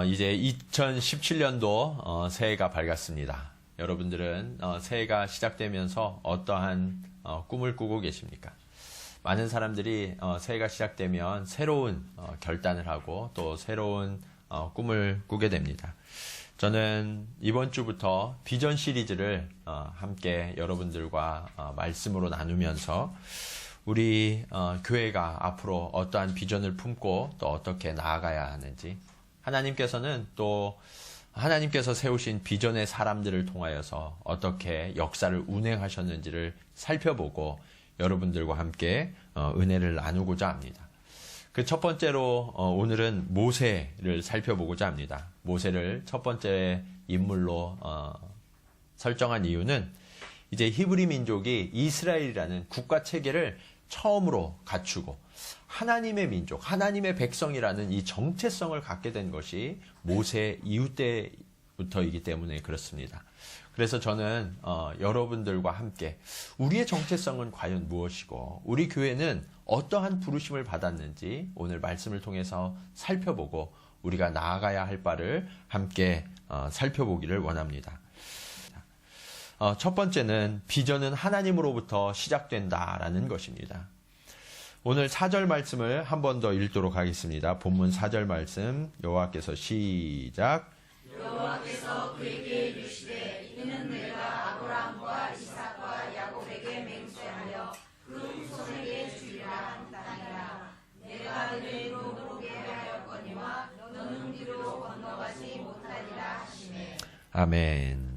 이제 2017년도 새해가 밝았습니다. 여러분들은 새해가 시작되면서 어떠한 꿈을 꾸고 계십니까? 많은 사람들이 새해가 시작되면 새로운 결단을 하고 또 새로운 꿈을 꾸게 됩니다. 저는 이번 주부터 비전 시리즈를 함께 여러분들과 말씀으로 나누면서 우리 교회가 앞으로 어떠한 비전을 품고 또 어떻게 나아가야 하는지, 하나님께서 세우신 비전의 사람들을 통하여서 어떻게 역사를 운행하셨는지를 살펴보고 여러분들과 함께 은혜를 나누고자 합니다. 그 첫 번째로 오늘은 모세를 살펴보고자 합니다. 모세를 첫 번째 인물로 설정한 이유는 이제 히브리 민족이 이스라엘이라는 국가 체계를 처음으로 갖추고 하나님의 민족, 하나님의 백성이라는 이 정체성을 갖게 된 것이 모세 이후 때부터이기 때문에 그렇습니다. 그래서 저는 여러분들과 함께 우리의 정체성은 과연 무엇이고 우리 교회는 어떠한 부르심을 받았는지 오늘 말씀을 통해서 살펴보고 우리가 나아가야 할 바를 함께 살펴보기를 원합니다. 첫 번째는 비전은 하나님으로부터 시작된다라는 것입니다. 오늘 4절 말씀을 한 번 더 읽도록 하겠습니다. 본문 4절 말씀 여호와께서 시작. 여호와께서 그에게 이르시되 이는 내가 아브라함과 이삭과 야곱에게 맹세하여 그 후손에게 주리라 한 땅이라. 내가 너희로 보게 하였거니와 너는 뒤로 건너가지 못하리라 하시매. 아멘.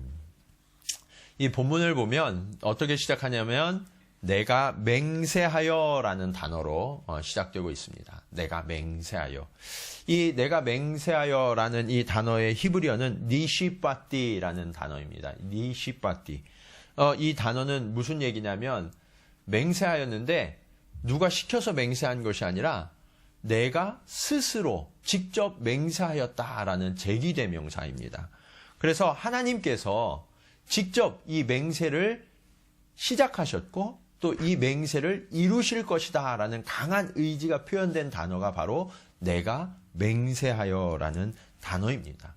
이 본문을 보면 어떻게 시작하냐면 내가 맹세하여라는 단어로 시작되고 있습니다. 내가 맹세하여. 이 내가 맹세하여라는 이 단어의 히브리어는 니시바띠라는 단어입니다. 니시바띠. 이 단어는 무슨 얘기냐면 맹세하였는데 누가 시켜서 맹세한 것이 아니라 내가 스스로 직접 맹세하였다라는 제기대명사입니다. 그래서 하나님께서 직접 이 맹세를 시작하셨고 또 이 맹세를 이루실 것이다 라는 강한 의지가 표현된 단어가 바로 내가 맹세하여라는 단어입니다.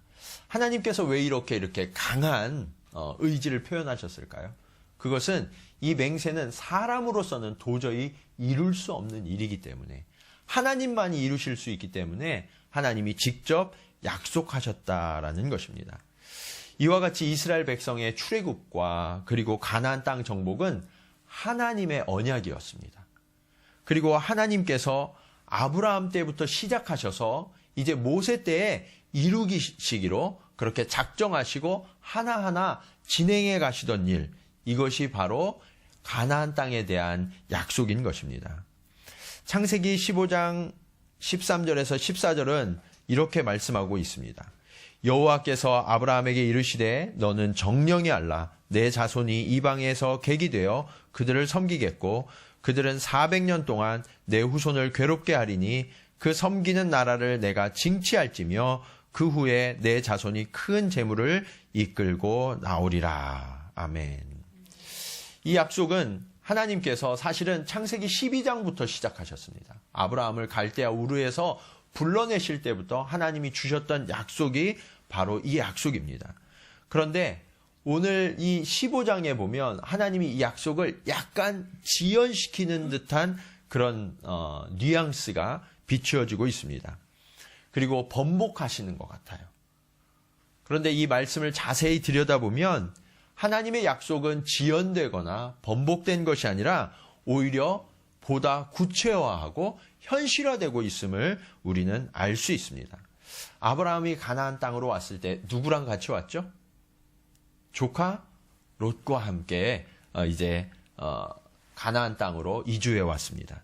하나님께서 왜 이렇게 강한 의지를 표현하셨을까요? 그것은 이 맹세는 사람으로서는 도저히 이룰 수 없는 일이기 때문에 하나님만이 이루실 수 있기 때문에 하나님이 직접 약속하셨다라는 것입니다. 이와 같이 이스라엘 백성의 출애굽과 그리고 가나안 땅 정복은 하나님의 언약이었습니다. 그리고 하나님께서 아브라함 때부터 시작하셔서 이제 모세 때에 이루시기로 그렇게 작정하시고 하나하나 진행해 가시던 일, 이것이 바로 가나안 땅에 대한 약속인 것입니다. 창세기 15장 13절에서 14절은 이렇게 말씀하고 있습니다. 여호와께서 아브라함에게 이르시되 너는 정령이 알라. 내 자손이 이방에서 객이 되어 그들을 섬기겠고 그들은 400년 동안 내 후손을 괴롭게 하리니 그 섬기는 나라를 내가 징치할지며 그 후에 내 자손이 큰 재물을 이끌고 나오리라. 아멘. 이 약속은 하나님께서 사실은 창세기 12장부터 시작하셨습니다. 아브라함을 갈대아 우르에서 불러내실 때부터 하나님이 주셨던 약속이 바로 이 약속입니다. 그런데 오늘 이 15장에 보면 하나님이 이 약속을 약간 지연시키는 듯한 그런 뉘앙스가 비추어지고 있습니다. 그리고 번복하시는 것 같아요. 그런데 이 말씀을 자세히 들여다보면 하나님의 약속은 지연되거나 번복된 것이 아니라 오히려 보다 구체화하고 현실화되고 있음을 우리는 알 수 있습니다. 아브라함이 가나안 땅으로 왔을 때 누구랑 같이 왔죠? 조카 롯과 함께 이제 가나안 땅으로 이주해 왔습니다.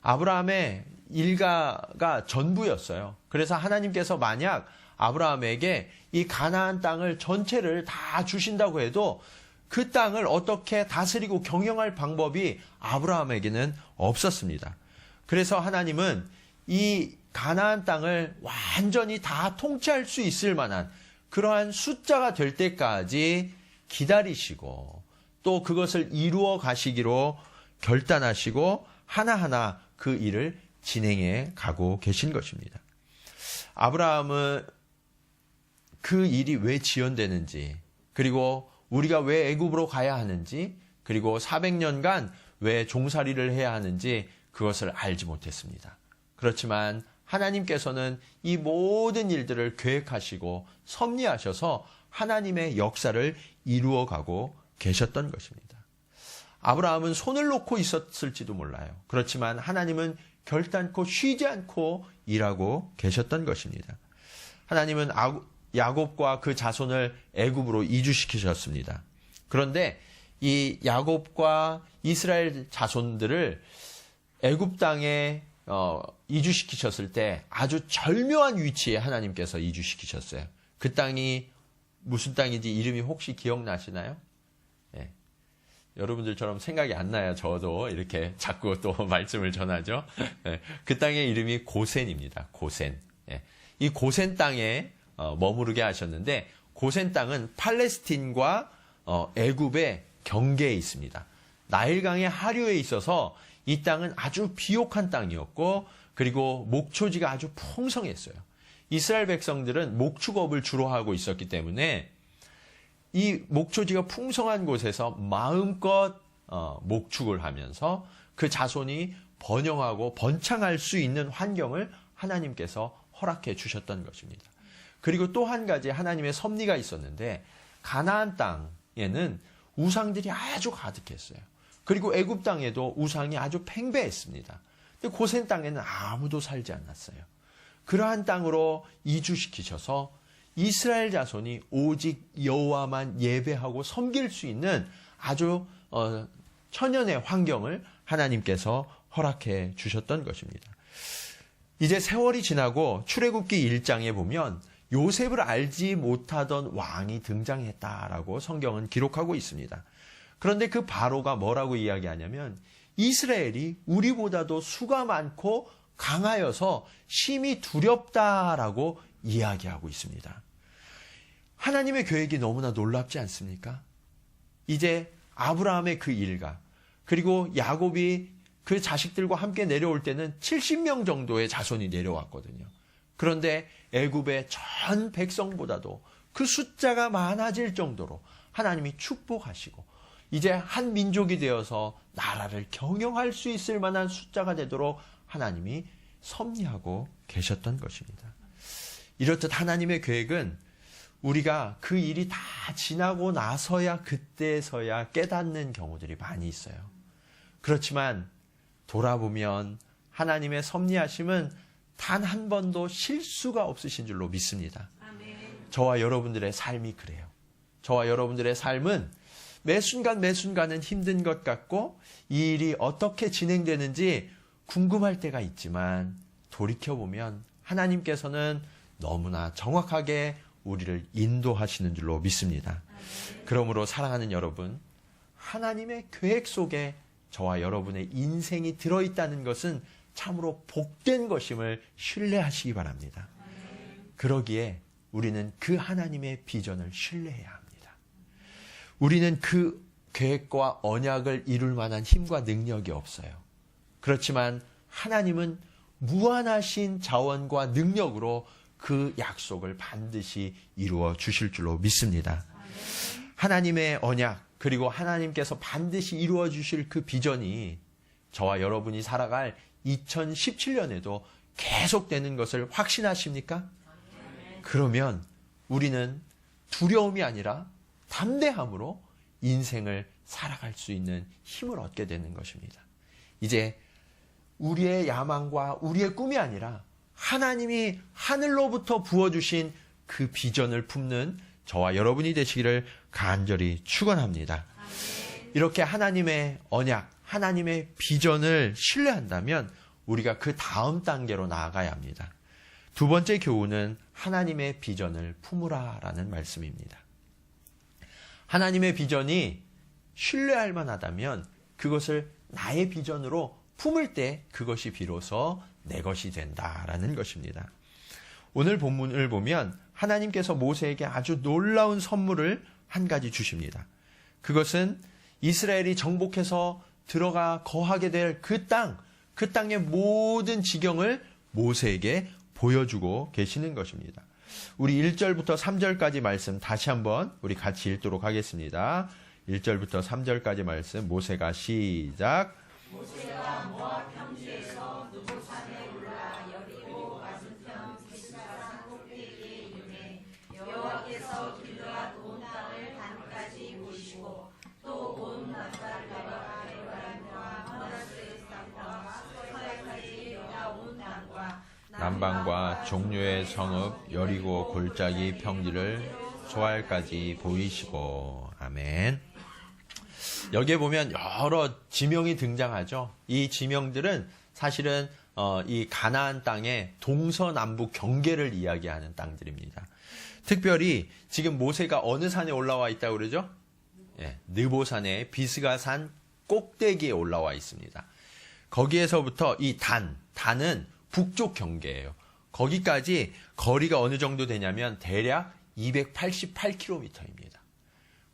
아브라함의 일가가 전부였어요. 그래서 하나님께서 만약 아브라함에게 이 가나안 땅을 전체를 다 주신다고 해도 그 땅을 어떻게 다스리고 경영할 방법이 아브라함에게는 없었습니다. 그래서 하나님은 이 가나안 땅을 완전히 다 통치할 수 있을 만한 그러한 숫자가 될 때까지 기다리시고 또 그것을 이루어 가시기로 결단하시고 하나하나 그 일을 진행해 가고 계신 것입니다. 아브라함은 그 일이 왜 지연되는지, 그리고 우리가 왜 애굽으로 가야 하는지, 그리고 400년간 왜 종살이를 해야 하는지 그것을 알지 못했습니다. 그렇지만 하나님께서는 이 모든 일들을 계획하시고 섭리하셔서 하나님의 역사를 이루어가고 계셨던 것입니다. 아브라함은 손을 놓고 있었을지도 몰라요. 그렇지만 하나님은 결단코 쉬지 않고 일하고 계셨던 것입니다. 하나님은 야곱과 그 자손을 애굽으로 이주시키셨습니다. 그런데 이 야곱과 이스라엘 자손들을 애굽 땅에 이주시키셨을 때 아주 절묘한 위치에 하나님께서 이주시키셨어요. 그 땅이 무슨 땅인지 이름이 혹시 기억나시나요? 예. 여러분들처럼 생각이 안 나야 저도 이렇게 자꾸 또 말씀을 전하죠. 예. 그 땅의 이름이 고센입니다. 고센. 예. 이 고센 땅에 머무르게 하셨는데 고센 땅은 팔레스틴과 애굽의 경계에 있습니다. 나일강의 하류에 있어서 이 땅은 아주 비옥한 땅이었고 그리고 목초지가 아주 풍성했어요. 이스라엘 백성들은 목축업을 주로 하고 있었기 때문에 이 목초지가 풍성한 곳에서 마음껏 목축을 하면서 그 자손이 번영하고 번창할 수 있는 환경을 하나님께서 허락해 주셨던 것입니다. 그리고 또 한 가지 하나님의 섭리가 있었는데 가나안 땅에는 우상들이 아주 가득했어요. 그리고 애굽 땅에도 우상이 아주 팽배했습니다. 근데 고센 땅에는 아무도 살지 않았어요. 그러한 땅으로 이주시키셔서 이스라엘 자손이 오직 여호와만 예배하고 섬길 수 있는 아주 천연의 환경을 하나님께서 허락해 주셨던 것입니다. 이제 세월이 지나고 출애굽기 1장에 보면 요셉을 알지 못하던 왕이 등장했다라고 성경은 기록하고 있습니다. 그런데 그 바로가 뭐라고 이야기하냐면 이스라엘이 우리보다도 수가 많고 강하여서 심히 두렵다라고 이야기하고 있습니다. 하나님의 계획이 너무나 놀랍지 않습니까? 이제 아브라함의 그 일가 그리고 야곱이 그 자식들과 함께 내려올 때는 70명 정도의 자손이 내려왔거든요. 그런데 애굽의 전 백성보다도 그 숫자가 많아질 정도로 하나님이 축복하시고 이제 한 민족이 되어서 나라를 경영할 수 있을 만한 숫자가 되도록 하나님이 섭리하고 계셨던 것입니다. 이렇듯 하나님의 계획은 우리가 그 일이 다 지나고 나서야 그때서야 깨닫는 경우들이 많이 있어요. 그렇지만 돌아보면 하나님의 섭리하심은 단 한 번도 실수가 없으신 줄로 믿습니다. 저와 여러분들의 삶이 그래요. 저와 여러분들의 삶은 매 순간 매 순간은 힘든 것 같고 이 일이 어떻게 진행되는지 궁금할 때가 있지만 돌이켜보면 하나님께서는 너무나 정확하게 우리를 인도하시는 줄로 믿습니다. 그러므로 사랑하는 여러분, 하나님의 계획 속에 저와 여러분의 인생이 들어있다는 것은 참으로 복된 것임을 신뢰하시기 바랍니다. 그러기에 우리는 그 하나님의 비전을 신뢰해야 합니다. 우리는 그 계획과 언약을 이룰 만한 힘과 능력이 없어요. 그렇지만 하나님은 무한하신 자원과 능력으로 그 약속을 반드시 이루어 주실 줄로 믿습니다. 하나님의 언약 그리고 하나님께서 반드시 이루어 주실 그 비전이 저와 여러분이 살아갈 2017년에도 계속되는 것을 확신하십니까? 그러면 우리는 두려움이 아니라 담대함으로 인생을 살아갈 수 있는 힘을 얻게 되는 것입니다. 이제 우리의 야망과 우리의 꿈이 아니라 하나님이 하늘로부터 부어주신 그 비전을 품는 저와 여러분이 되시기를 간절히 축원합니다. 이렇게 하나님의 언약, 하나님의 비전을 신뢰한다면 우리가 그 다음 단계로 나아가야 합니다. 두 번째 교훈은 하나님의 비전을 품으라라는 말씀입니다. 하나님의 비전이 신뢰할 만하다면 그것을 나의 비전으로 품을 때 그것이 비로소 내 것이 된다라는 것입니다. 오늘 본문을 보면 하나님께서 모세에게 아주 놀라운 선물을 한 가지 주십니다. 그것은 이스라엘이 정복해서 들어가 거하게 될 그 땅의 모든 지경을 모세에게 보여주고 계시는 것입니다. 우리 1절부터 3절까지 말씀 다시 한번 우리 같이 읽도록 하겠습니다. 1절부터 3절까지 말씀 모세가 시작. 모세가 모압 평지에서 느보산에 올라 여리고 맞은편 비스가산 꼭대기에 이르매 여호와께서 길르앗 온 땅을 반까지 보시고 또 온 남달과 에브라임과 머나세 땅과 서야까지 유다 온 땅과 남방과 종류의 성읍 여리고 골짜기 평지를 소알까지 보이시고. 아멘. 여기에 보면 여러 지명이 등장하죠. 이 지명들은 사실은 이 가나안 땅의 동서남북 경계를 이야기하는 땅들입니다. 특별히 지금 모세가 어느 산에 올라와 있다고 그러죠? 예, 느보산의 비스가산 꼭대기에 올라와 있습니다. 거기에서부터 이 단은 북쪽 경계예요. 거기까지 거리가 어느 정도 되냐면 대략 288km입니다.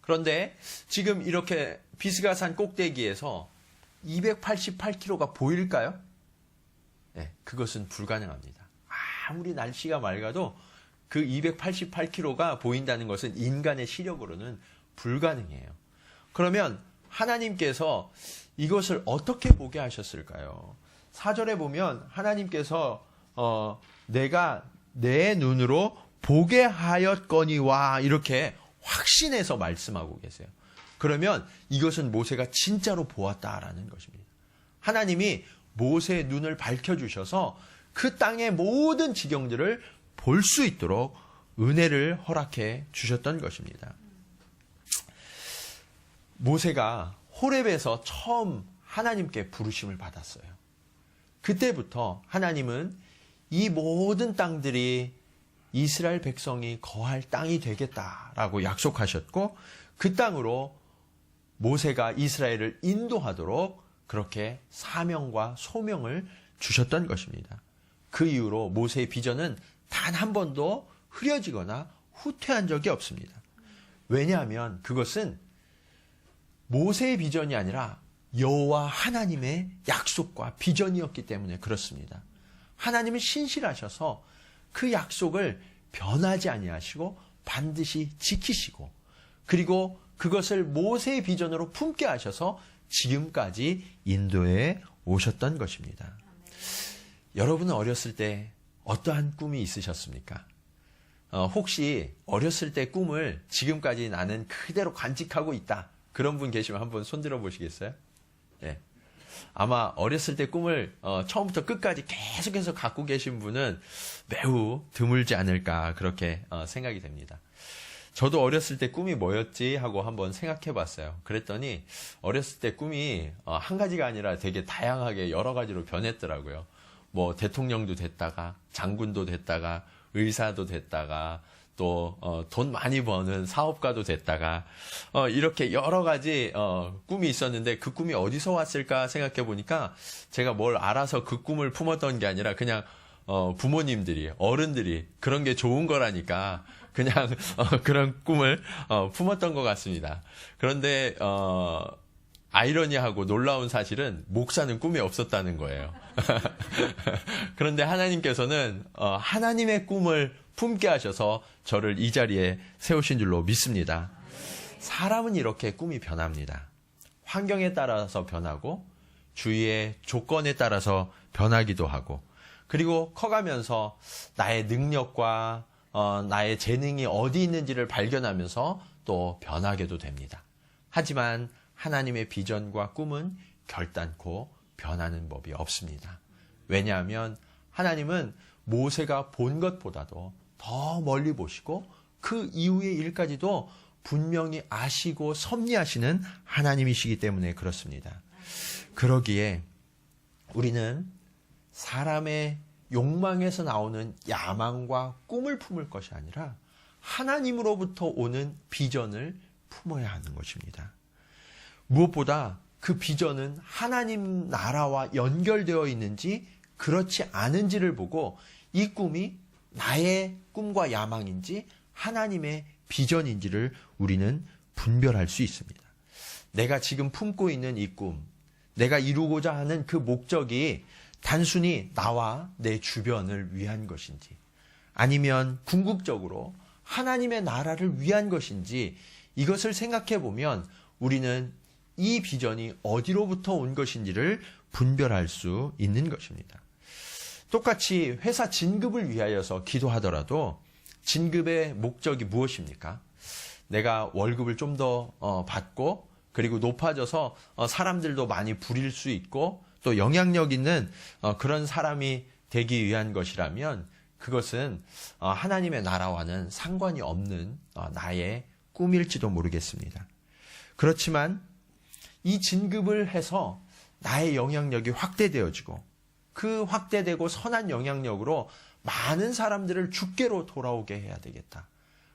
그런데 지금 이렇게 비스가산 꼭대기에서 288km가 보일까요? 네, 그것은 불가능합니다. 아무리 날씨가 맑아도 그 288km가 보인다는 것은 인간의 시력으로는 불가능해요. 그러면 하나님께서 이것을 어떻게 보게 하셨을까요? 4절에 보면 하나님께서 내가 내 눈으로 보게 하였거니와 이렇게 확신해서 말씀하고 계세요. 그러면 이것은 모세가 진짜로 보았다라는 것입니다. 하나님이 모세의 눈을 밝혀주셔서 그 땅의 모든 지경들을 볼 수 있도록 은혜를 허락해 주셨던 것입니다. 모세가 호렙에서 처음 하나님께 부르심을 받았어요. 그때부터 하나님은 이 모든 땅들이 이스라엘 백성이 거할 땅이 되겠다라고 약속하셨고 그 땅으로 모세가 이스라엘을 인도하도록 그렇게 사명과 소명을 주셨던 것입니다. 그 이후로 모세의 비전은 단 한 번도 흐려지거나 후퇴한 적이 없습니다. 왜냐하면 그것은 모세의 비전이 아니라 여호와 하나님의 약속과 비전이었기 때문에 그렇습니다. 하나님은 신실하셔서 그 약속을 변하지 아니하시고 반드시 지키시고 그리고 그것을 모세의 비전으로 품게 하셔서 지금까지 인도해 오셨던 것입니다. 여러분은 어렸을 때 어떠한 꿈이 있으셨습니까? 혹시 어렸을 때 꿈을 지금까지 나는 그대로 간직하고 있다. 그런 분 계시면 한번 손들어 보시겠어요? 네. 아마 어렸을 때 꿈을 처음부터 끝까지 계속해서 갖고 계신 분은 매우 드물지 않을까 그렇게 생각이 됩니다. 저도 어렸을 때 꿈이 뭐였지 하고 한번 생각해 봤어요. 그랬더니 어렸을 때 꿈이 한 가지가 아니라 되게 다양하게 여러 가지로 변했더라고요. 뭐 대통령도 됐다가 장군도 됐다가 의사도 됐다가 또 돈 많이 버는 사업가도 됐다가 이렇게 여러 가지 꿈이 있었는데 그 꿈이 어디서 왔을까 생각해 보니까 제가 뭘 알아서 그 꿈을 품었던 게 아니라 그냥 부모님들이 어른들이 그런 게 좋은 거라니까 그냥 그런 꿈을 품었던 것 같습니다. 그런데 아이러니하고 놀라운 사실은 목사는 꿈이 없었다는 거예요. 그런데 하나님께서는 하나님의 꿈을 품게 하셔서 저를 이 자리에 세우신 줄로 믿습니다. 사람은 이렇게 꿈이 변합니다. 환경에 따라서 변하고 주위의 조건에 따라서 변하기도 하고 그리고 커가면서 나의 능력과 나의 재능이 어디 있는지를 발견하면서 또 변하게도 됩니다. 하지만 하나님의 비전과 꿈은 결단코 변하는 법이 없습니다. 왜냐하면 하나님은 모세가 본 것보다도 더 멀리 보시고 그 이후의 일까지도 분명히 아시고 섭리하시는 하나님이시기 때문에 그렇습니다. 그러기에 우리는 사람의 욕망에서 나오는 야망과 꿈을 품을 것이 아니라 하나님으로부터 오는 비전을 품어야 하는 것입니다. 무엇보다 그 비전은 하나님 나라와 연결되어 있는지 그렇지 않은지를 보고 이 꿈이 나의 꿈과 야망인지 하나님의 비전인지를 우리는 분별할 수 있습니다. 내가 지금 품고 있는 이 꿈, 내가 이루고자 하는 그 목적이 단순히 나와 내 주변을 위한 것인지 아니면 궁극적으로 하나님의 나라를 위한 것인지 이것을 생각해 보면 우리는 이 비전이 어디로부터 온 것인지를 분별할 수 있는 것입니다. 똑같이 회사 진급을 위하여서 기도하더라도 진급의 목적이 무엇입니까? 내가 월급을 좀 더 받고 그리고 높아져서 사람들도 많이 부릴 수 있고 또 영향력 있는 그런 사람이 되기 위한 것이라면 그것은 하나님의 나라와는 상관이 없는 나의 꿈일지도 모르겠습니다. 그렇지만 이 진급을 해서 나의 영향력이 확대되어지고 그 확대되고 선한 영향력으로 많은 사람들을 주께로 돌아오게 해야 되겠다.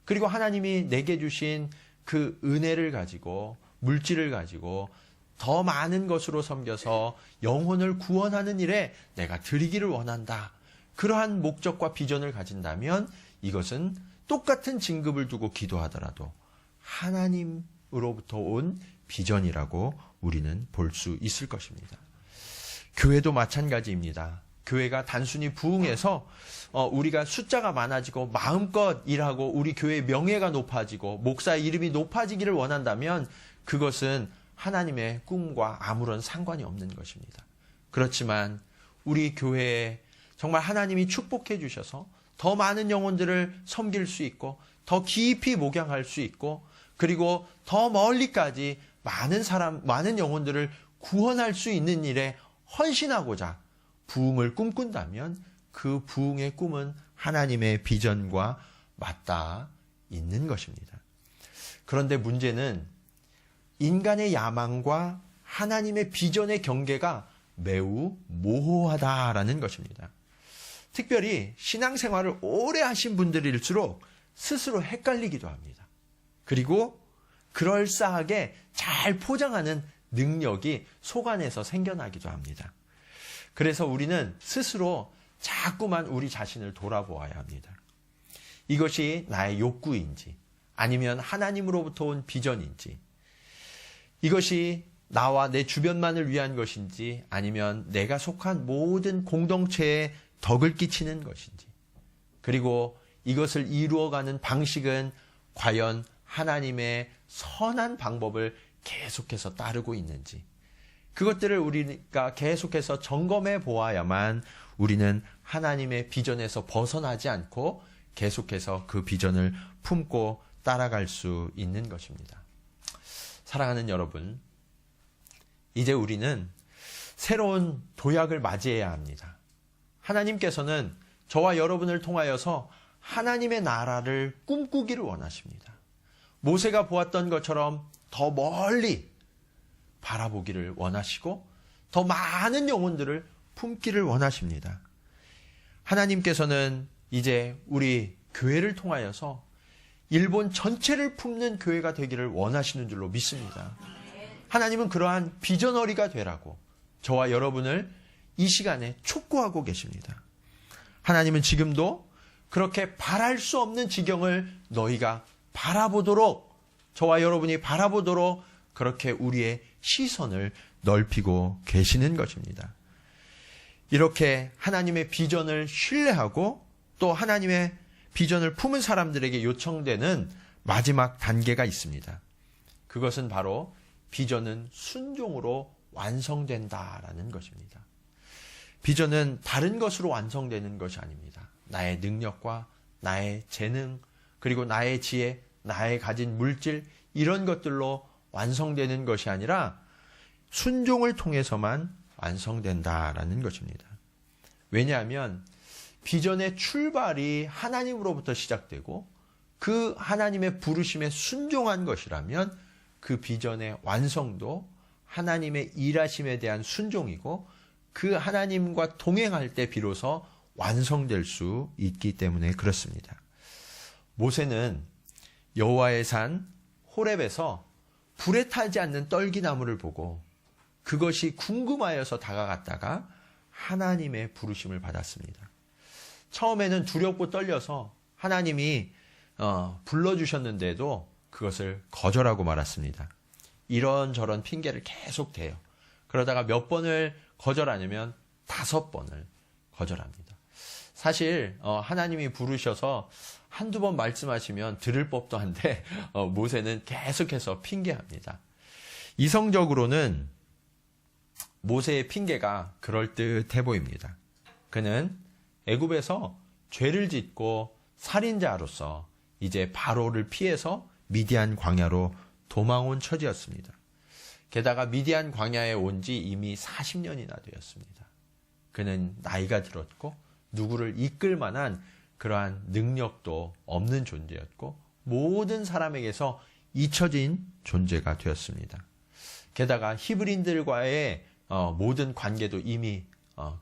그리고 하나님이 내게 주신 그 은혜를 가지고 물질을 가지고 더 많은 것으로 섬겨서 영혼을 구원하는 일에 내가 드리기를 원한다. 그러한 목적과 비전을 가진다면 이것은 똑같은 진급을 두고 기도하더라도 하나님으로부터 온 비전이라고 우리는 볼 수 있을 것입니다. 교회도 마찬가지입니다. 교회가 단순히 부흥해서 우리가 숫자가 많아지고 마음껏 일하고 우리 교회의 명예가 높아지고 목사의 이름이 높아지기를 원한다면 그것은 하나님의 꿈과 아무런 상관이 없는 것입니다. 그렇지만 우리 교회에 정말 하나님이 축복해 주셔서 더 많은 영혼들을 섬길 수 있고 더 깊이 목양할 수 있고 그리고 더 멀리까지 많은 영혼들을 구원할 수 있는 일에 헌신하고자 부흥을 꿈꾼다면 그 부흥의 꿈은 하나님의 비전과 맞닿아 있는 것입니다. 그런데 문제는 인간의 야망과 하나님의 비전의 경계가 매우 모호하다라는 것입니다. 특별히 신앙생활을 오래 하신 분들일수록 스스로 헷갈리기도 합니다. 그리고 그럴싸하게 잘 포장하는 능력이 속안에서 생겨나기도 합니다. 그래서 우리는 스스로 자꾸만 우리 자신을 돌아보아야 합니다. 이것이 나의 욕구인지 아니면 하나님으로부터 온 비전인지 이것이 나와 내 주변만을 위한 것인지 아니면 내가 속한 모든 공동체에 덕을 끼치는 것인지 그리고 이것을 이루어가는 방식은 과연 하나님의 선한 방법을 계속해서 따르고 있는지 그것들을 우리가 계속해서 점검해 보아야만 우리는 하나님의 비전에서 벗어나지 않고 계속해서 그 비전을 품고 따라갈 수 있는 것입니다. 사랑하는 여러분, 이제 우리는 새로운 도약을 맞이해야 합니다. 하나님께서는 저와 여러분을 통하여서 하나님의 나라를 꿈꾸기를 원하십니다. 모세가 보았던 것처럼 더 멀리 바라보기를 원하시고 더 많은 영혼들을 품기를 원하십니다. 하나님께서는 이제 우리 교회를 통하여서 일본 전체를 품는 교회가 되기를 원하시는 줄로 믿습니다. 하나님은 그러한 비전어리가 되라고 저와 여러분을 이 시간에 촉구하고 계십니다. 하나님은 지금도 그렇게 바랄 수 없는 지경을 너희가 바라보도록 저와 여러분이 바라보도록 그렇게 우리의 시선을 넓히고 계시는 것입니다. 이렇게 하나님의 비전을 신뢰하고 또 하나님의 비전을 품은 사람들에게 요청되는 마지막 단계가 있습니다. 그것은 바로 비전은 순종으로 완성된다라는 것입니다. 비전은 다른 것으로 완성되는 것이 아닙니다. 나의 능력과 나의 재능 그리고 나의 지혜, 나의 가진 물질 이런 것들로 완성되는 것이 아니라 순종을 통해서만 완성된다라는 것입니다. 왜냐하면 비전의 출발이 하나님으로부터 시작되고 그 하나님의 부르심에 순종한 것이라면 그 비전의 완성도 하나님의 일하심에 대한 순종이고 그 하나님과 동행할 때 비로소 완성될 수 있기 때문에 그렇습니다. 모세는 여호와의 산 호렙에서 불에 타지 않는 떨기나무를 보고 그것이 궁금하여서 다가갔다가 하나님의 부르심을 받았습니다. 처음에는 두렵고 떨려서 하나님이 불러주셨는데도 그것을 거절하고 말았습니다. 이런저런 핑계를 계속 대요. 그러다가 몇 번을 거절하냐면 5번을 거절합니다. 사실 하나님이 부르셔서 한두 번 말씀하시면 들을 법도 한데 모세는 계속해서 핑계합니다. 이성적으로는 모세의 핑계가 그럴듯해 보입니다. 그는 애굽에서 죄를 짓고 살인자로서 이제 바로를 피해서 미디안 광야로 도망온 처지였습니다. 게다가 미디안 광야에 온 지 이미 40년이나 되었습니다. 그는 나이가 들었고 누구를 이끌 만한 그러한 능력도 없는 존재였고 모든 사람에게서 잊혀진 존재가 되었습니다. 게다가 히브리인들과의 모든 관계도 이미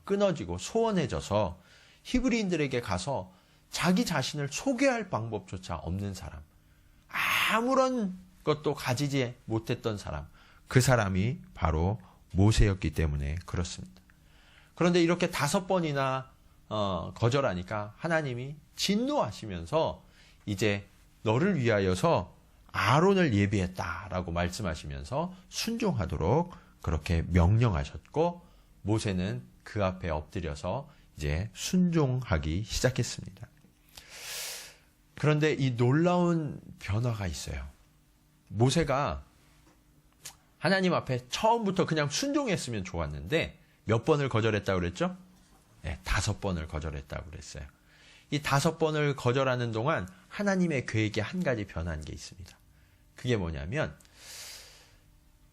끊어지고 소원해져서 히브리인들에게 가서 자기 자신을 소개할 방법조차 없는 사람, 아무런 것도 가지지 못했던 사람, 그 사람이 바로 모세였기 때문에 그렇습니다. 그런데 이렇게 5번이나 거절하니까 하나님이 진노하시면서 이제 너를 위하여서 아론을 예비했다라고 말씀하시면서 순종하도록 그렇게 명령하셨고 모세는 그 앞에 엎드려서 이제 순종하기 시작했습니다. 그런데 이 놀라운 변화가 있어요. 모세가 하나님 앞에 처음부터 그냥 순종했으면 좋았는데 몇 번을 거절했다고 그랬죠? 네, 5번을 거절했다고 그랬어요. 이 5번을 거절하는 동안 하나님의 계획에 한 가지 변한 게 있습니다. 그게 뭐냐면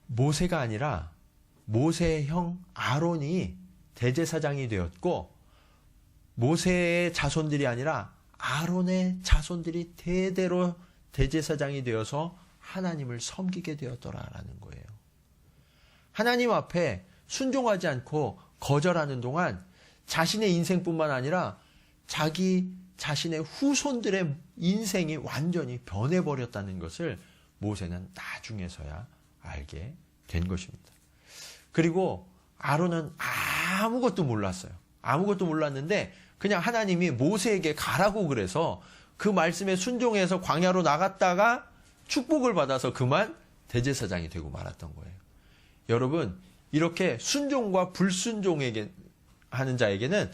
모세가 아니라 모세의 형 아론이 대제사장이 되었고 모세의 자손들이 아니라 아론의 자손들이 대대로 대제사장이 되어서 하나님을 섬기게 되었더라라는 거예요. 하나님 앞에 순종하지 않고 거절하는 동안 자신의 인생뿐만 아니라 자기 자신의 후손들의 인생이 완전히 변해버렸다는 것을 모세는 나중에서야 알게 된 것입니다. 그리고 아론은 아무것도 몰랐어요. 아무것도 몰랐는데 그냥 하나님이 모세에게 가라고 그래서 그 말씀에 순종해서 광야로 나갔다가 축복을 받아서 그만 대제사장이 되고 말았던 거예요. 여러분, 이렇게 순종과 불순종에게 하는 자에게는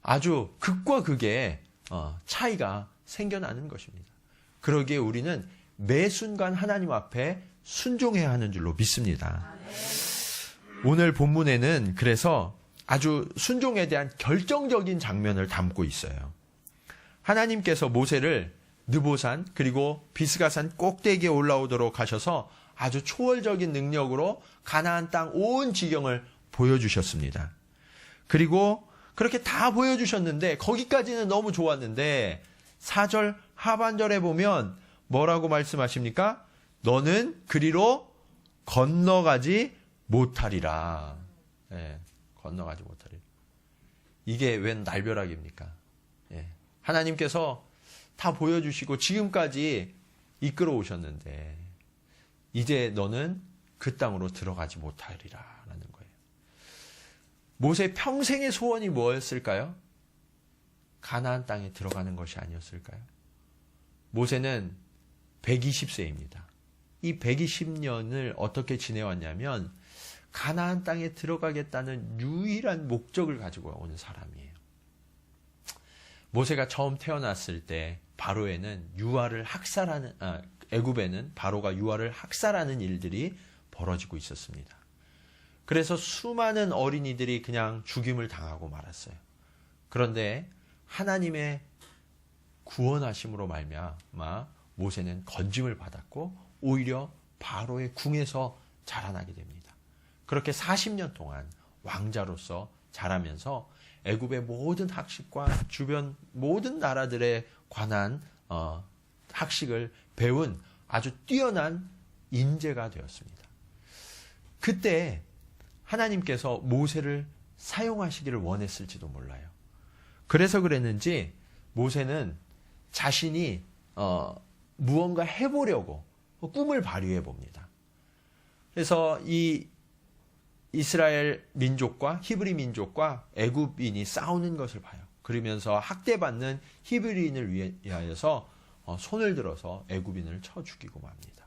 아주 극과 극의 차이가 생겨나는 것입니다. 그러기에 우리는 매 순간 하나님 앞에 순종해야 하는 줄로 믿습니다. 오늘 본문에는 그래서 아주 순종에 대한 결정적인 장면을 담고 있어요. 하나님께서 모세를 느보산 그리고 비스가산 꼭대기에 올라오도록 하셔서 아주 초월적인 능력으로 가나안 땅 온 지경을 보여주셨습니다. 그리고 그렇게 다 보여주셨는데 거기까지는 너무 좋았는데 4절 하반절에 보면 뭐라고 말씀하십니까? 너는 그리로 건너가지 못하리라. 예, 건너가지 못하리라. 이게 웬 날벼락입니까? 예, 하나님께서 다 보여주시고 지금까지 이끌어 오셨는데 이제 너는 그 땅으로 들어가지 못하리라라는 거예요. 모세 평생의 소원이 뭐였을까요? 가나안 땅에 들어가는 것이 아니었을까요? 모세는 120세입니다. 이 120년을 어떻게 지내왔냐면 가나안 땅에 들어가겠다는 유일한 목적을 가지고 온 사람이에요. 모세가 처음 태어났을 때 바로에는 애굽에는 바로가 유아를 학살하는 일들이 벌어지고 있었습니다. 그래서 수많은 어린이들이 그냥 죽임을 당하고 말았어요. 그런데 하나님의 구원하심으로 말미암아 모세는 건짐을 받았고 오히려 바로의 궁에서 자라나게 됩니다. 그렇게 40년 동안 왕자로서 자라면서 애굽의 모든 학식과 주변 모든 나라들에 관한 학식을 배운 아주 뛰어난 인재가 되었습니다. 그때 하나님께서 모세를 사용하시기를 원했을지도 몰라요. 그래서 그랬는지 모세는 자신이 무언가 해보려고 꿈을 발휘해 봅니다. 그래서 이 이스라엘 민족과 히브리 민족과 애굽인이 싸우는 것을 봐요. 그러면서 학대받는 히브리인을 위하여서 손을 들어서 애굽인을 쳐 죽이고 맙니다.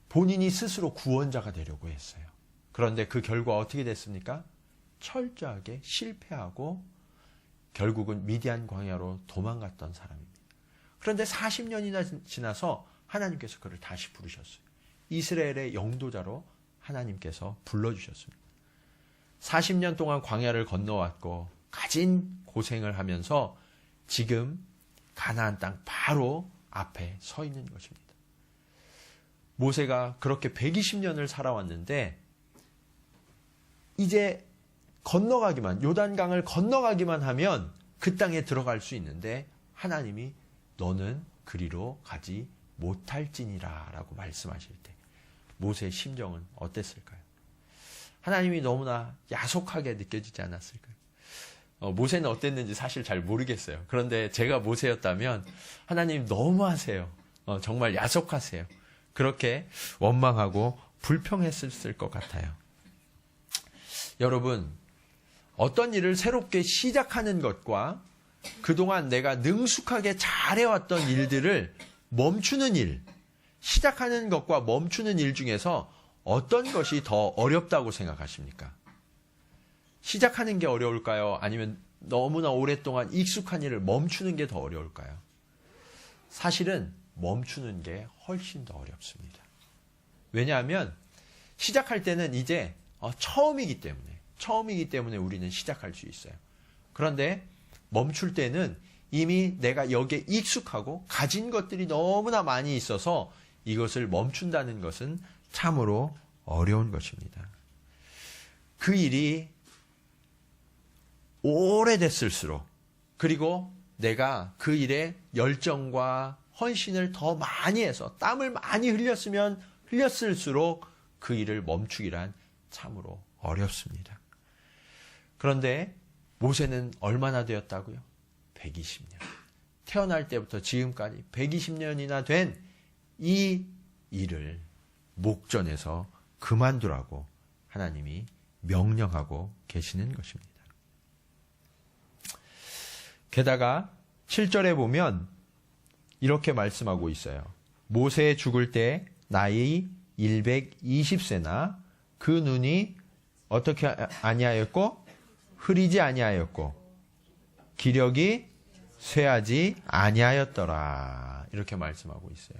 본인이 스스로 구원자가 되려고 했어요. 그런데 그 결과 어떻게 됐습니까? 철저하게 실패하고 결국은 미디안 광야로 도망갔던 사람입니다. 그런데 40년이나 지나서 하나님께서 그를 다시 부르셨어요. 이스라엘의 영도자로 하나님께서 불러주셨습니다. 40년 동안 광야를 건너왔고 가진 고생을 하면서 지금 가나안 땅 바로 앞에 서 있는 것입니다. 모세가 그렇게 120년을 살아왔는데 이제 건너가기만, 요단강을 건너가기만 하면 그 땅에 들어갈 수 있는데 하나님이 너는 그리로 가지 못할지니라 라고 말씀하실 때 모세의 심정은 어땠을까요? 하나님이 너무나 야속하게 느껴지지 않았을까요? 모세는 어땠는지 사실 잘 모르겠어요. 그런데 제가 모세였다면 하나님 너무하세요. 정말 야속하세요. 그렇게 원망하고 불평했을 것 같아요. 여러분, 어떤 일을 새롭게 시작하는 것과 그동안 내가 능숙하게 잘해왔던 일들을 멈추는 일, 시작하는 것과 멈추는 일 중에서 어떤 것이 더 어렵다고 생각하십니까? 시작하는 게 어려울까요? 아니면 너무나 오랫동안 익숙한 일을 멈추는 게 더 어려울까요? 사실은 멈추는 게 훨씬 더 어렵습니다. 왜냐하면 시작할 때는 이제 처음이기 때문에 우리는 시작할 수 있어요. 그런데 멈출 때는 이미 내가 여기에 익숙하고 가진 것들이 너무나 많이 있어서 이것을 멈춘다는 것은 참으로 어려운 것입니다. 그 일이 오래됐을수록 그리고 내가 그 일에 열정과 헌신을 더 많이 해서 땀을 많이 흘렸을수록 그 일을 멈추기란 참으로 어렵습니다. 그런데 모세는 얼마나 되었다고요? 120년. 태어날 때부터 지금까지 120년이나 된 이 일을 목전에서 그만두라고 하나님이 명령하고 계시는 것입니다. 게다가 7절에 보면 이렇게 말씀하고 있어요. 모세 죽을 때 나이 120세나 그 눈이 어떻게 아니하였고 흐리지 아니하였고 기력이 쇠하지 아니하였더라. 이렇게 말씀하고 있어요.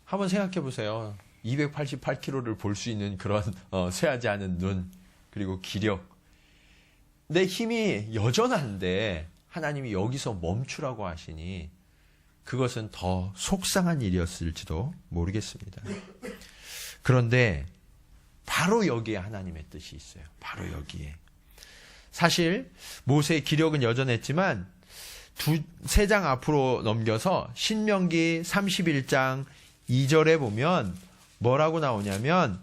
한번 생각해 보세요. 288km를 볼 수 있는 그런 쇠하지 않은 눈 그리고 기력. 내 힘이 여전한데 하나님이 여기서 멈추라고 하시니 그것은 더 속상한 일이었을지도 모르겠습니다. 그런데 바로 여기에 하나님의 뜻이 있어요. 바로 여기에. 사실 모세의 기력은 여전했지만 세 장 앞으로 넘겨서 신명기 31장 2절에 보면 뭐라고 나오냐면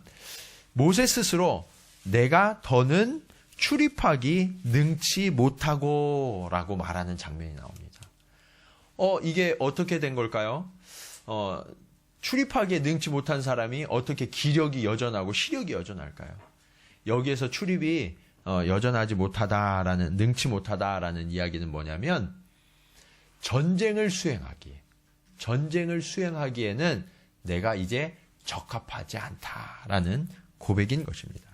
모세 스스로 내가 더는 출입하기 능치 못하고 라고 말하는 장면이 나옵니다. 이게 어떻게 된 걸까요? 출입하기에 능치 못한 사람이 어떻게 기력이 여전하고 시력이 여전할까요? 여기에서 출입이 여전하지 못하다라는, 능치 못하다라는 이야기는 뭐냐면 전쟁을 수행하기에는 내가 이제 적합하지 않다라는 고백인 것입니다.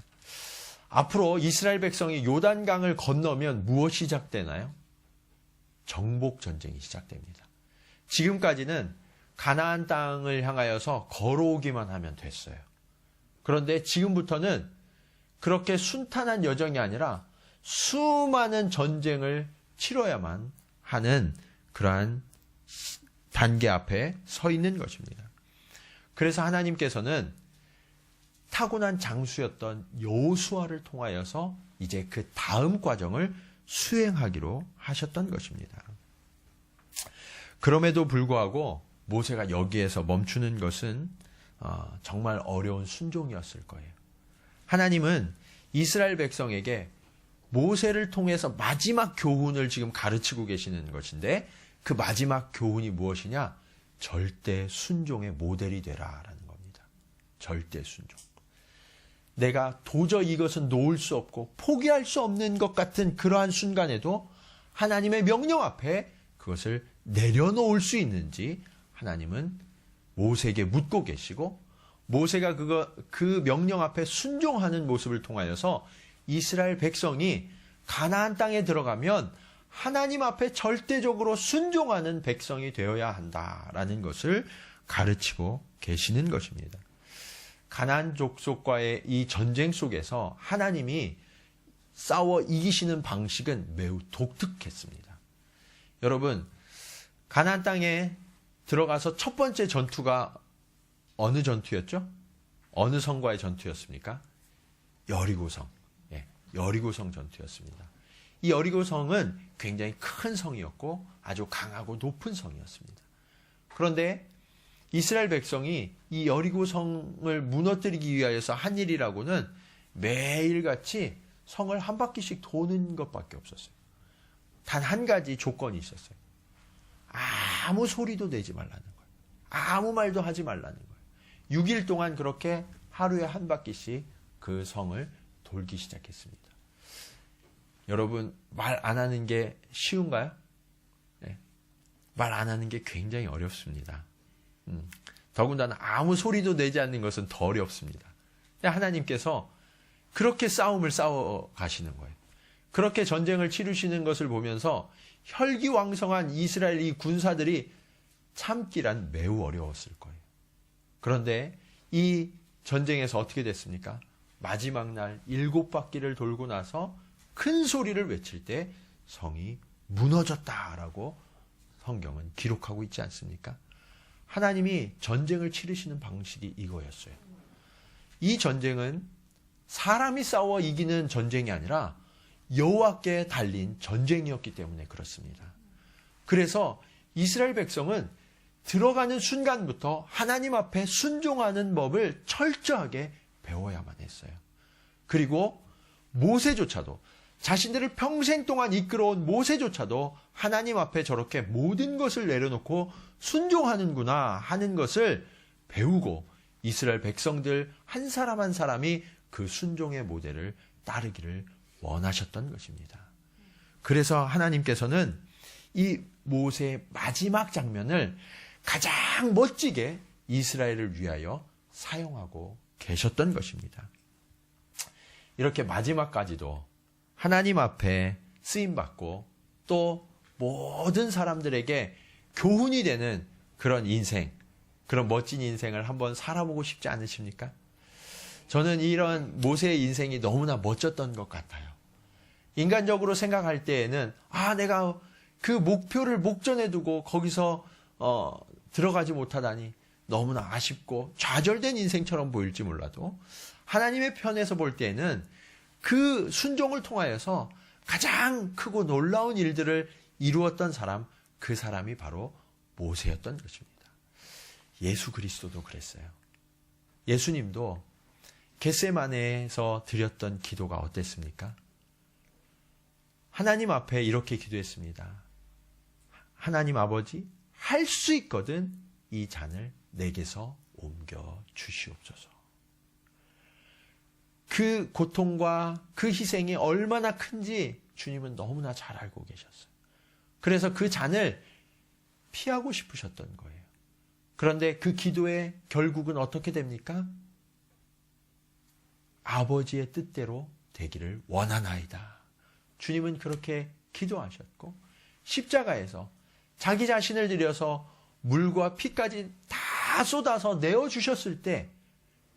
앞으로 이스라엘 백성이 요단강을 건너면 무엇이 시작되나요? 정복 전쟁이 시작됩니다. 지금까지는 가나안 땅을 향하여서 걸어오기만 하면 됐어요. 그런데 지금부터는 그렇게 순탄한 여정이 아니라 수많은 전쟁을 치러야만 하는 그러한 단계 앞에 서 있는 것입니다. 그래서 하나님께서는 타고난 장수였던 여호수아를 통하여서 이제 그 다음 과정을 수행하기로 하셨던 것입니다. 그럼에도 불구하고 모세가 여기에서 멈추는 것은 정말 어려운 순종이었을 거예요. 하나님은 이스라엘 백성에게 모세를 통해서 마지막 교훈을 지금 가르치고 계시는 것인데 그 마지막 교훈이 무엇이냐? 절대 순종의 모델이 되라라는 겁니다. 절대 순종. 내가 도저히 이것은 놓을 수 없고 포기할 수 없는 것 같은 그러한 순간에도 하나님의 명령 앞에 그것을 내려놓을 수 있는지 하나님은 모세에게 묻고 계시고 모세가 그 명령 앞에 순종하는 모습을 통하여서 이스라엘 백성이 가나안 땅에 들어가면 하나님 앞에 절대적으로 순종하는 백성이 되어야 한다라는 것을 가르치고 계시는 것입니다. 가나안 족속과의 이 전쟁 속에서 하나님이 싸워 이기시는 방식은 매우 독특했습니다. 여러분, 가나안 땅에 들어가서 첫 번째 전투가 어느 전투였죠? 어느 성과의 전투였습니까? 여리고성. 여리고성 전투였습니다. 이 여리고성은 굉장히 큰 성이었고 아주 강하고 높은 성이었습니다. 그런데 이스라엘 백성이 이 여리고성을 무너뜨리기 위하여서 한 일이라고는 매일같이 성을 한 바퀴씩 도는 것밖에 없었어요. 단 한 가지 조건이 있었어요. 아무 소리도 내지 말라는 거예요. 아무 말도 하지 말라는 거예요. 6일 동안 그렇게 하루에 한 바퀴씩 그 성을 돌기 시작했습니다. 여러분, 말 안 하는 게 쉬운가요? 네. 말 안 하는 게 굉장히 어렵습니다. 더군다나 아무 소리도 내지 않는 것은 더 어렵습니다. 하나님께서 그렇게 싸움을 싸워 가시는 거예요. 그렇게 전쟁을 치르시는 것을 보면서 혈기왕성한 이스라엘 이 군사들이 참기란 매우 어려웠을 거예요. 그런데 이 전쟁에서 어떻게 됐습니까? 마지막 날 7바퀴를 돌고 나서 큰 소리를 외칠 때 성이 무너졌다라고 성경은 기록하고 있지 않습니까? 하나님이 전쟁을 치르시는 방식이 이거였어요. 이 전쟁은 사람이 싸워 이기는 전쟁이 아니라 여호와께 달린 전쟁이었기 때문에 그렇습니다. 그래서 이스라엘 백성은 들어가는 순간부터 하나님 앞에 순종하는 법을 철저하게 배워야만 했어요. 그리고 모세조차도, 자신들을 평생 동안 이끌어온 모세조차도 하나님 앞에 저렇게 모든 것을 내려놓고 순종하는구나 하는 것을 배우고 이스라엘 백성들 한 사람 한 사람이 그 순종의 모델을 따르기를 원하셨던 것입니다. 그래서 하나님께서는 이 모세의 마지막 장면을 가장 멋지게 이스라엘을 위하여 사용하고 계셨던 것입니다. 이렇게 마지막까지도 하나님 앞에 쓰임받고 또 모든 사람들에게 교훈이 되는 그런 인생, 그런 멋진 인생을 한번 살아보고 싶지 않으십니까? 저는 이런 모세의 인생이 너무나 멋졌던 것 같아요. 인간적으로 생각할 때에는 내가 그 목표를 목전에 두고 거기서 들어가지 못하다니 너무나 아쉽고 좌절된 인생처럼 보일지 몰라도 하나님의 편에서 볼 때에는 그 순종을 통하여서 가장 크고 놀라운 일들을 이루었던 사람, 그 사람이 바로 모세였던 것입니다. 예수 그리스도도 그랬어요. 예수님도 겟세마네에서 드렸던 기도가 어땠습니까? 하나님 앞에 이렇게 기도했습니다. 하나님 아버지, 할 수 있거든 이 잔을 내게서 옮겨 주시옵소서. 그 고통과 그 희생이 얼마나 큰지 주님은 너무나 잘 알고 계셨어요. 그래서 그 잔을 피하고 싶으셨던 거예요. 그런데 그 기도의 결국은 어떻게 됩니까? 아버지의 뜻대로 되기를 원하나이다. 주님은 그렇게 기도하셨고 십자가에서 자기 자신을 들여서 물과 피까지 다 쏟아서 내어주셨을 때,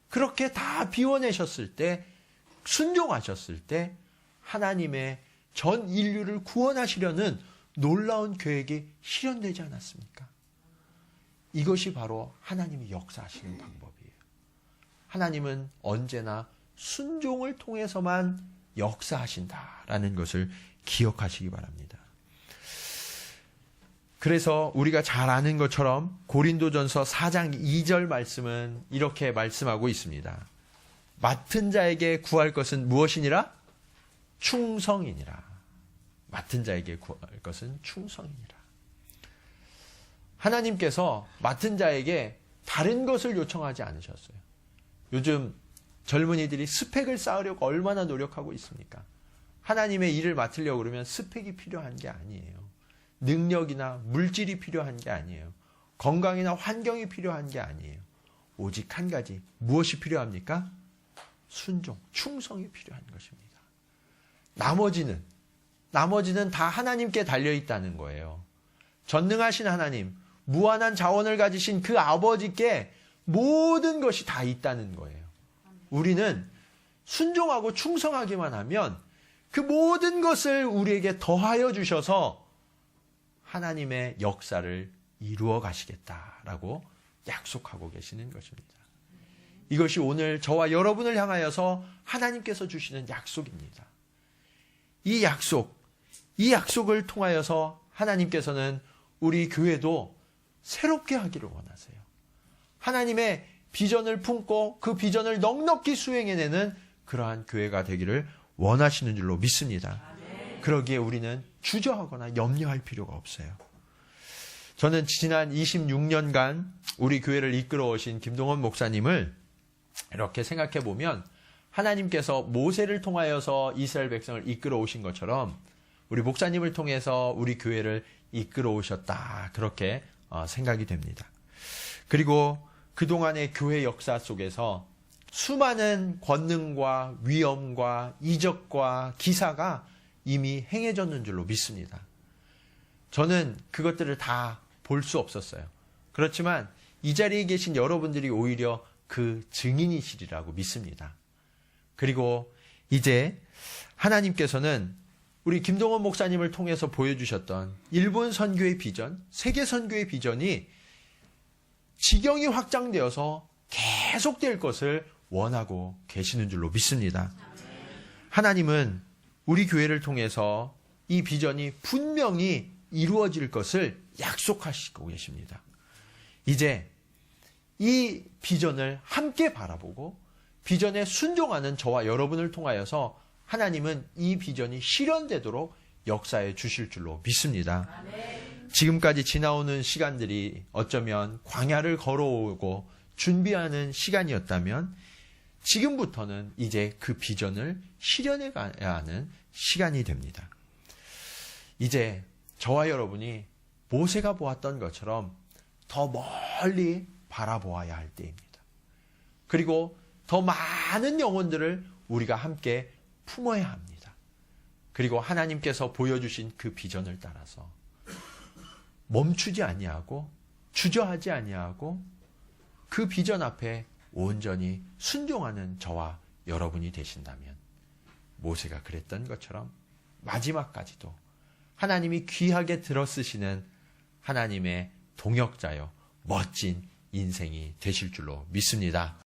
그렇게 다 비워내셨을 때, 순종하셨을 때 하나님의 전 인류를 구원하시려는 놀라운 계획이 실현되지 않았습니까? 이것이 바로 하나님이 역사하시는 방법이에요. 하나님은 언제나 순종을 통해서만 역사하신다라는 것을 기억하시기 바랍니다. 그래서 우리가 잘 아는 것처럼 고린도전서 4장 2절 말씀은 이렇게 말씀하고 있습니다. 맡은 자에게 구할 것은 무엇이니라? 충성이니라. 맡은 자에게 구할 것은 충성이니라. 하나님께서 맡은 자에게 다른 것을 요청하지 않으셨어요. 요즘 젊은이들이 스펙을 쌓으려고 얼마나 노력하고 있습니까? 하나님의 일을 맡으려고 그러면 스펙이 필요한 게 아니에요. 능력이나 물질이 필요한 게 아니에요. 건강이나 환경이 필요한 게 아니에요. 오직 한 가지, 무엇이 필요합니까? 순종, 충성이 필요한 것입니다. 나머지는 나머지는 다 하나님께 달려있다는 거예요. 전능하신 하나님, 무한한 자원을 가지신 그 아버지께 모든 것이 다 있다는 거예요. 우리는 순종하고 충성하기만 하면 그 모든 것을 우리에게 더하여 주셔서 하나님의 역사를 이루어 가시겠다라고 약속하고 계시는 것입니다. 이것이 오늘 저와 여러분을 향하여서 하나님께서 주시는 약속입니다. 이 약속을 통하여서 하나님께서는 우리 교회도 새롭게 하기를 원하세요. 하나님의 비전을 품고 그 비전을 넉넉히 수행해내는 그러한 교회가 되기를 원하시는 줄로 믿습니다. 그러기에 우리는 주저하거나 염려할 필요가 없어요. 저는 지난 26년간 우리 교회를 이끌어 오신 김동원 목사님을 이렇게 생각해 보면 하나님께서 모세를 통하여서 이스라엘 백성을 이끌어 오신 것처럼 우리 목사님을 통해서 우리 교회를 이끌어 오셨다. 그렇게 생각이 됩니다. 그리고 그동안의 교회 역사 속에서 수많은 권능과 위엄과 이적과 기사가 이미 행해졌는 줄로 믿습니다. 저는 그것들을 다 볼 수 없었어요. 그렇지만 이 자리에 계신 여러분들이 오히려 그 증인이시리라고 믿습니다. 그리고 이제 하나님께서는 우리 김동원 목사님을 통해서 보여주셨던 일본 선교의 비전, 세계 선교의 비전이 지경이 확장되어서 계속될 것을 원하고 계시는 줄로 믿습니다. 하나님은 우리 교회를 통해서 이 비전이 분명히 이루어질 것을 약속하시고 계십니다. 이제 이 비전을 함께 바라보고 비전에 순종하는 저와 여러분을 통하여서 하나님은 이 비전이 실현되도록 역사해 주실 줄로 믿습니다. 지금까지 지나오는 시간들이 어쩌면 광야를 걸어오고 준비하는 시간이었다면 지금부터는 이제 그 비전을 실현해 가야 하는 시간이 됩니다. 이제 저와 여러분이 모세가 보았던 것처럼 더 멀리 바라보아야 할 때입니다. 그리고 더 많은 영혼들을 우리가 함께 품어야 합니다. 그리고 하나님께서 보여주신 그 비전을 따라서 멈추지 아니하고 주저하지 아니하고 그 비전 앞에 온전히 순종하는 저와 여러분이 되신다면 모세가 그랬던 것처럼 마지막까지도 하나님이 귀하게 들어쓰시는 하나님의 동역자여 멋진 인생이 되실 줄로 믿습니다.